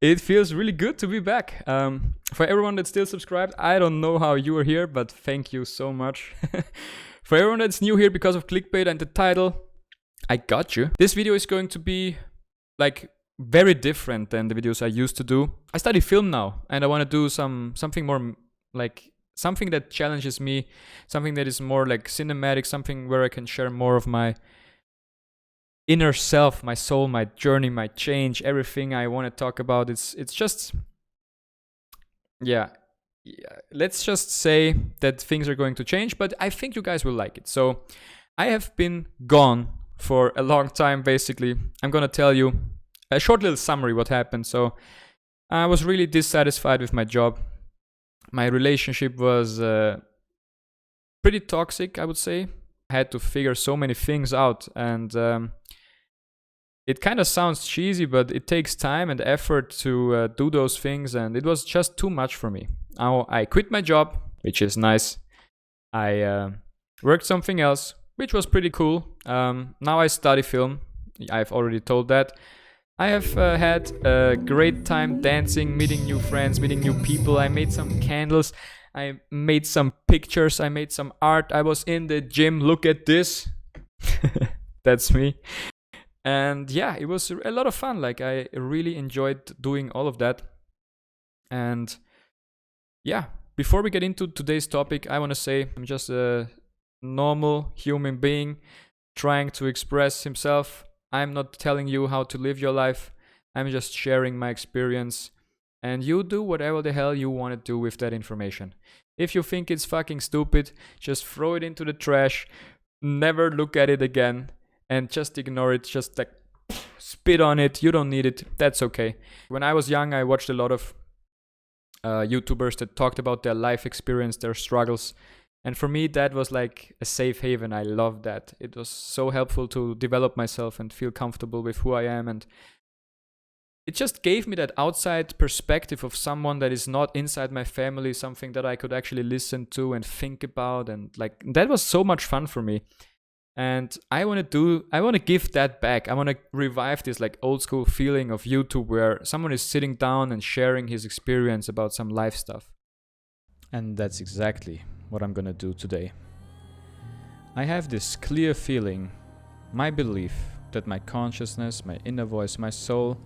It feels really good to be back. For everyone that's still subscribed, I don't know how you are here, but thank you so much. For everyone that's new here because of clickbait and the title, I got you. This video is going to be like very different than the videos I used to do. I study film now, and I want to do something more like something that challenges me, something that is more like cinematic, something where I can share more of my inner self, my soul, my journey, my change, everything I want to talk about. It's just, yeah, let's just say that things are going to change, but I think you guys will like it. So I have been gone for a long time, basically. I'm gonna tell you a short little summary what happened. So I was really dissatisfied with my job. My relationship was pretty toxic, I would say. I had to figure so many things out, and it kind of sounds cheesy, but it takes time and effort to do those things, and it was just too much for me. Now I quit my job, which is nice. I worked something else, which was pretty cool. Now I study film. I've already told that. I have had a great time dancing, meeting new friends, meeting new people. I made some candles. I made some pictures. I made some art. I was in the gym. Look at this. That's me. And yeah, it was a lot of fun. Like, I really enjoyed doing all of that. And yeah, before we get into today's topic, I want to say I'm just a normal human being trying to express himself. I'm not telling you how to live your life. I'm just sharing my experience. And you do whatever the hell you want to do with that information. If you think it's fucking stupid, just throw it into the trash. Never look at it again. And just ignore it. Just like spit on it. You don't need it. That's okay. When I was young, I watched a lot of YouTubers that talked about their life experience, their struggles. And for me, that was like a safe haven. I loved that. It was so helpful to develop myself and feel comfortable with who I am. And it just gave me that outside perspective of someone that is not inside my family, something that I could actually listen to and think about. And like, that was so much fun for me. And I want to give that back. I want to revive this like old school feeling of YouTube where someone is sitting down and sharing his experience about some life stuff. And that's exactly what I'm gonna do today. I have this clear feeling, my belief, that my consciousness, my inner voice, my soul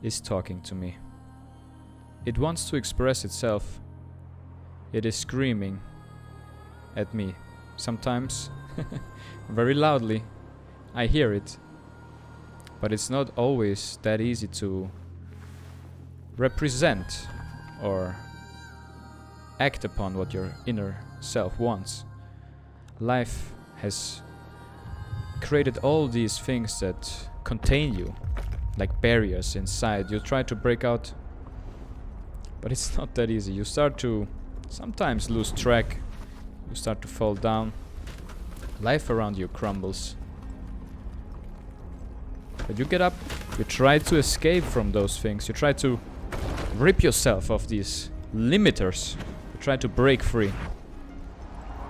is talking to me. It wants to express itself. It is screaming at me. Sometimes, very loudly, I hear it. But it's not always that easy to represent or act upon what your inner self wants. Life has created all these things that contain you, like barriers inside. You try to break out, but it's not that easy. You start to sometimes lose track. You start to fall down. Life around you crumbles. But you get up. You try to escape from those things. You try to rip yourself of these limiters. You try to break free.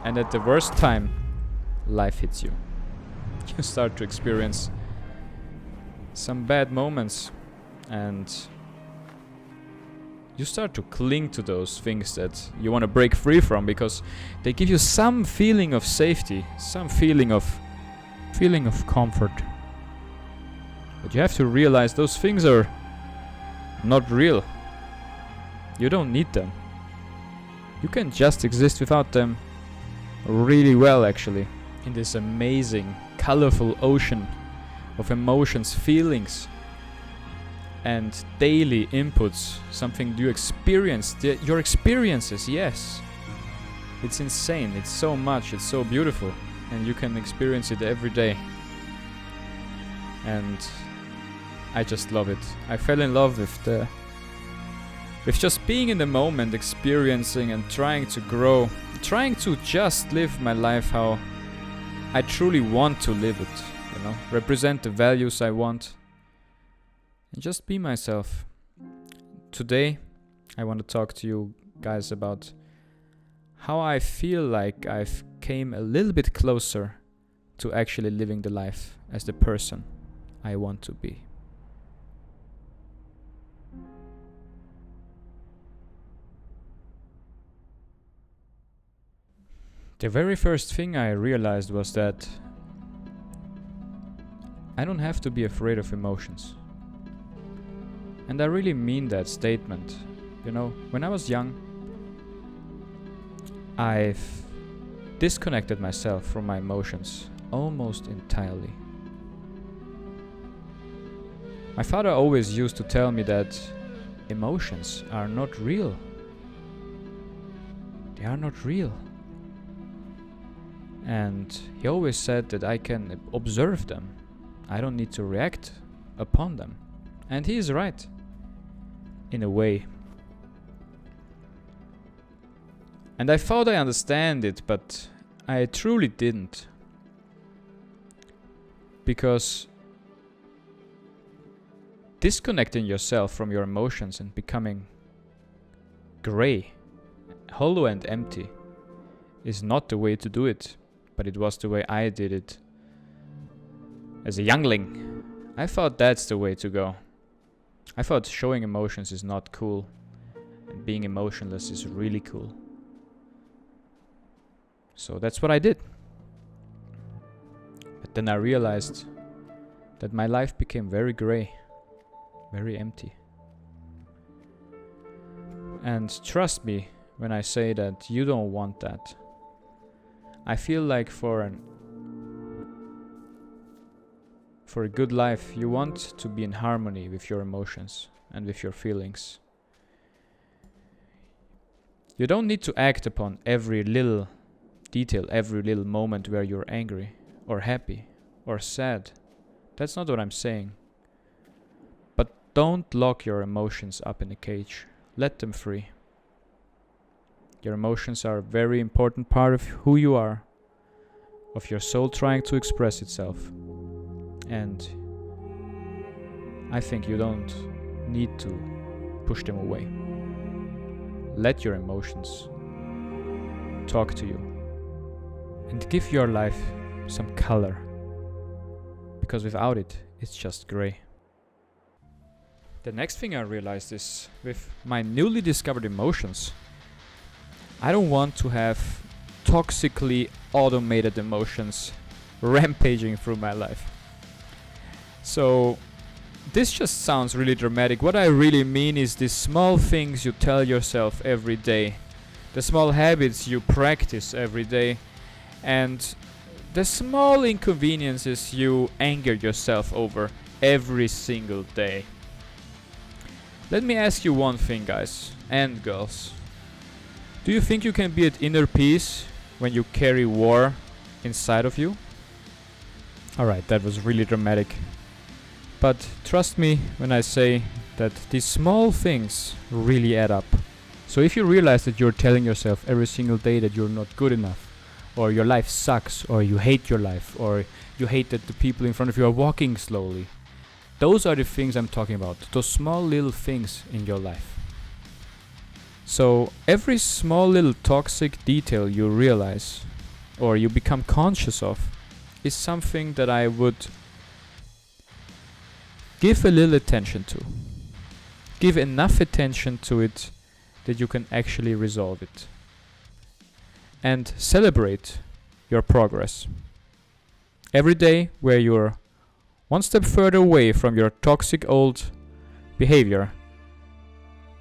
And at the worst time, life hits you. You start to experience some bad moments, and you start to cling to those things that you want to break free from because they give you some feeling of safety, some feeling of comfort. But you have to realize those things are not real. You don't need them. You can just exist without them really well, actually, in this amazing, colorful ocean of emotions, feelings, and daily inputs. Something you experience, your experiences, yes. It's insane, it's so much, it's so beautiful, and you can experience it every day. And I just love it. I fell in love with just being in the moment, experiencing and trying to grow, trying to just live my life how I truly want to live it, you know, represent the values I want, and just be myself. Today, I want to talk to you guys about how I feel like I've came a little bit closer to actually living the life as the person I want to be. The very first thing I realized was that I don't have to be afraid of emotions. And I really mean that statement. You know, when I was young, I've disconnected myself from my emotions almost entirely. My father always used to tell me that emotions are not real. They are not real. And he always said that I can observe them. I don't need to react upon them. And he is right. In a way. And I thought I understand it, but I truly didn't. Because disconnecting yourself from your emotions and becoming gray, hollow and empty is not the way to do it, but it was the way I did it as a youngling. I thought that's the way to go. I thought showing emotions is not cool, and being emotionless is really cool. So that's what I did. But then I realized that my life became very gray, very empty. And trust me when I say that you don't want that. I feel like for a good life, you want to be in harmony with your emotions and with your feelings. You don't need to act upon every little detail, every little moment where you're angry or happy or sad. That's not what I'm saying. But don't lock your emotions up in a cage. Let them free. Your emotions are a very important part of who you are, of your soul trying to express itself. And I think you don't need to push them away. Let your emotions talk to you and give your life some color, because without it, it's just gray. The next thing I realized is with my newly discovered emotions, I don't want to have toxically automated emotions rampaging through my life. So this just sounds really dramatic. What I really mean is the small things you tell yourself every day, the small habits you practice every day, and the small inconveniences you anger yourself over every single day. Let me ask you one thing, guys and girls. Do you think you can be at inner peace when you carry war inside of you? Alright, that was really dramatic. But trust me when I say that these small things really add up. So if you realize that you're telling yourself every single day that you're not good enough, or your life sucks, or you hate your life, or you hate that the people in front of you are walking slowly, those are the things I'm talking about. Those small little things in your life. So every small little toxic detail you realize, or you become conscious of, is something that I would give a little attention to. Give enough attention to it that you can actually resolve it. And celebrate your progress. Every day where you're one step further away from your toxic old behavior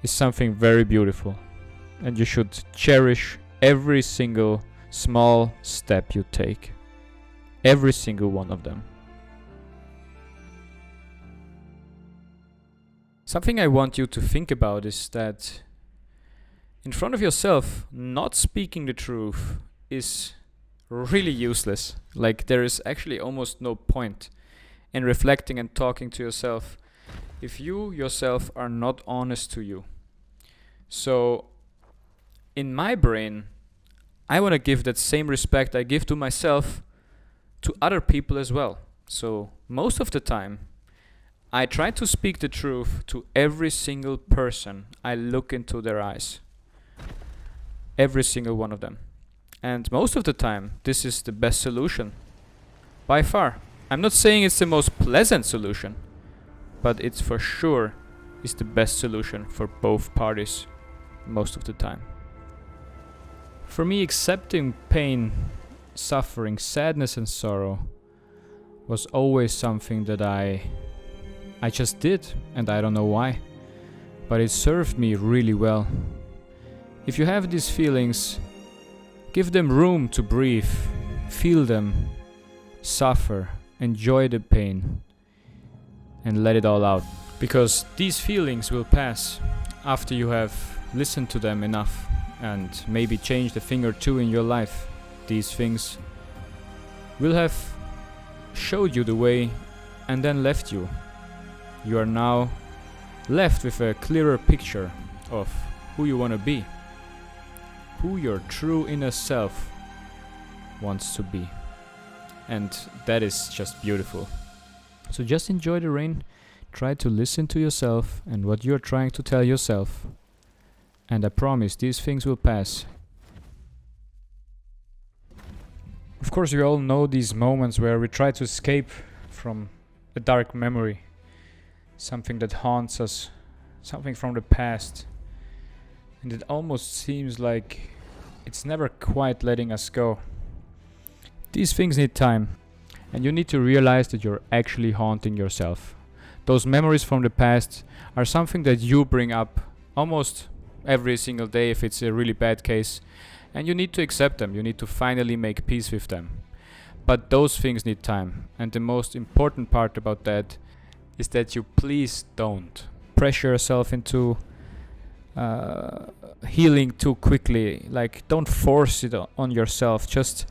is something very beautiful. And you should cherish every single small step you take. Every single one of them. Something I want you to think about is that in front of yourself, not speaking the truth is really useless. Like, there is actually almost no point in reflecting and talking to yourself if you yourself are not honest to you. So, in my brain, I want to give that same respect I give to myself to other people as well. So, most of the time, I try to speak the truth to every single person I look into their eyes. Every single one of them. And most of the time, this is the best solution. By far. I'm not saying it's the most pleasant solution, but it's for sure is the best solution for both parties most of the time. For me, accepting pain, suffering, sadness and sorrow was always something that I just did, and I don't know why, but it served me really well. If you have these feelings, give them room to breathe, feel them, suffer, enjoy the pain, and let it all out. Because these feelings will pass after you have listened to them enough and maybe changed a thing or two in your life. These things will have showed you the way and then left you. You are now left with a clearer picture of who you want to be, who your true inner self wants to be. And that is just beautiful. So just enjoy the rain, try to listen to yourself and what you're trying to tell yourself. And I promise these things will pass. Of course, we all know these moments where we try to escape from a dark memory, something that haunts us, something from the past. And it almost seems like it's never quite letting us go. These things need time, and you need to realize that you're actually haunting yourself. Those memories from the past are something that you bring up almost every single day if it's a really bad case, and you need to accept them. You need to finally make peace with them. But those things need time, and the most important part about that is that you please don't pressure yourself into healing too quickly. Like, don't force it on yourself. Just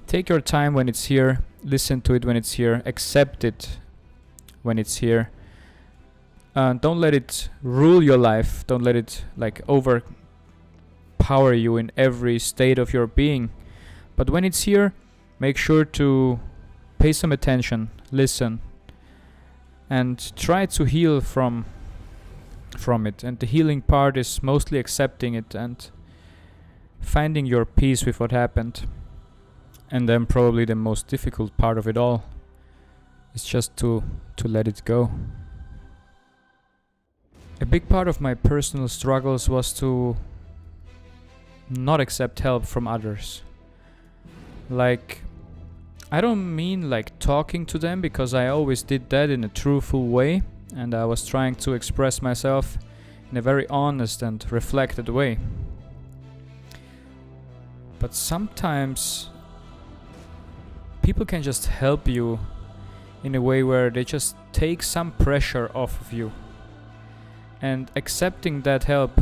take your time when it's here, listen to it when it's here, accept it when it's here. Don't let it rule your life. Don't let it like overpower you in every state of your being. But when it's here, make sure to pay some attention, listen, and try to heal from it. And the healing part is mostly accepting it and finding your peace with what happened. And then probably the most difficult part of it all is just to let it go. A big part of my personal struggles was to not accept help from others. Like, I don't mean like talking to them, because I always did that in a truthful way, and I was trying to express myself in a very honest and reflected way. But sometimes people can just help you in a way where they just take some pressure off of you. And accepting that help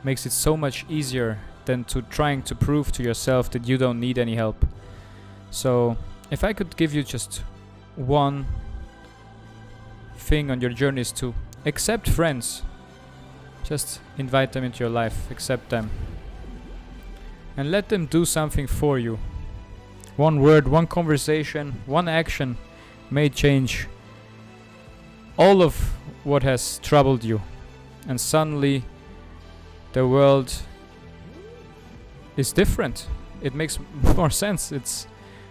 makes it so much easier than to trying to prove to yourself that you don't need any help. So if I could give you just one thing on your journey, is to accept friends. Just invite them into your life, accept them, and let them do something for you. One word, one conversation, one action may change all of what has troubled you, and suddenly the world is different. It makes more sense, it's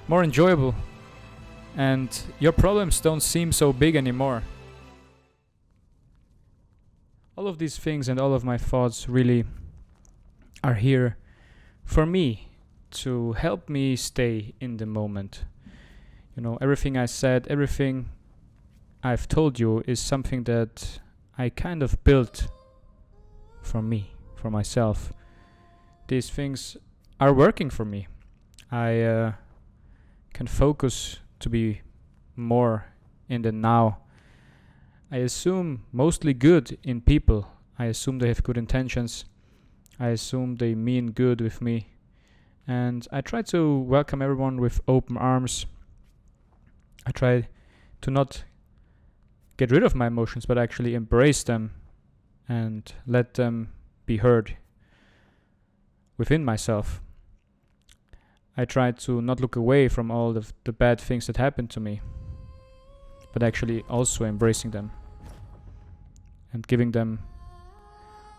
more enjoyable, and your problems don't seem so big anymore. All of these things and all of my thoughts really are here for me to help me stay in the moment. You know, everything I said, everything I've told you is something that I kind of built for me, for myself. These things are working for me. I can focus to be more in the now. I assume mostly good in people. I assume they have good intentions. I assume they mean good with me. And I try to welcome everyone with open arms. I try to not get rid of my emotions, but actually embrace them and let them be heard within myself. I try to not look away from all of the bad things that happened to me, but actually also embracing them and giving them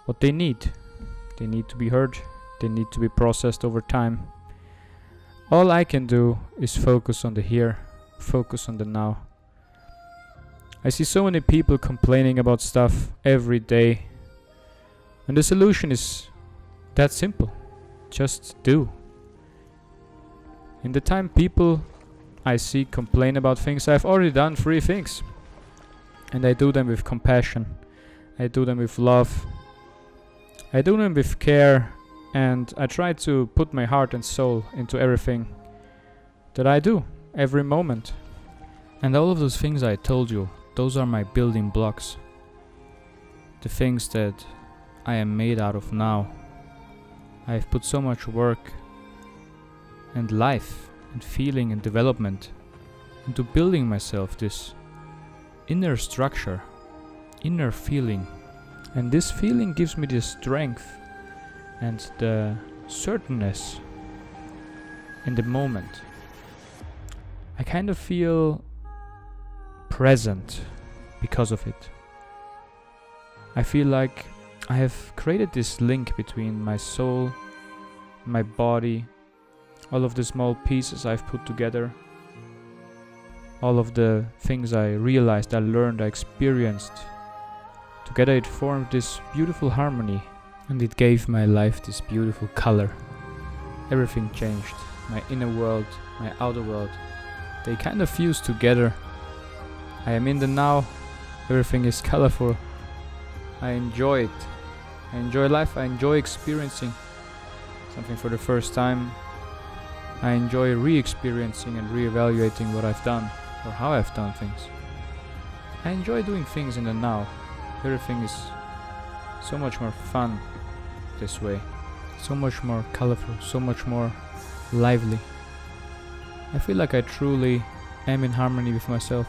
what they need. They need to be heard. They need to be processed over time. All I can do is focus on the here, focus on the now. I see so many people complaining about stuff every day, and the solution is that simple. just do. In the time people I see complain about things, I've already done 3 things. And I do them with compassion. I do them with love. I do them with care. And I try to put my heart and soul into everything that I do, every moment. And all of those things I told you, those are my building blocks. The things that I am made out of now. I've put so much work and life and feeling and development into building myself this inner structure, inner feeling. And this feeling gives me the strength and the certainness in the moment. I kind of feel present because of it. I feel like I have created this link between my soul, my body, all of the small pieces I've put together, all of the things I realized, I learned, I experienced. Together it formed this beautiful harmony, and it gave my life this beautiful color. Everything changed. My inner world, my outer world, they kind of fused together. I am in the now, everything is colorful. I enjoy it. I enjoy life, I enjoy experiencing something for the first time. I enjoy re-experiencing and re-evaluating what I've done, or how I've done things. I enjoy doing things in the now. Everything is so much more fun this way. So much more colorful, so much more lively. I feel like I truly am in harmony with myself,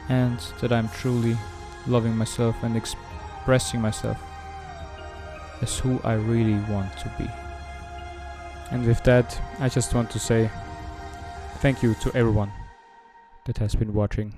and that I'm truly loving myself and expressing myself as who I really want to be. And with that, I just want to say thank you to everyone that has been watching.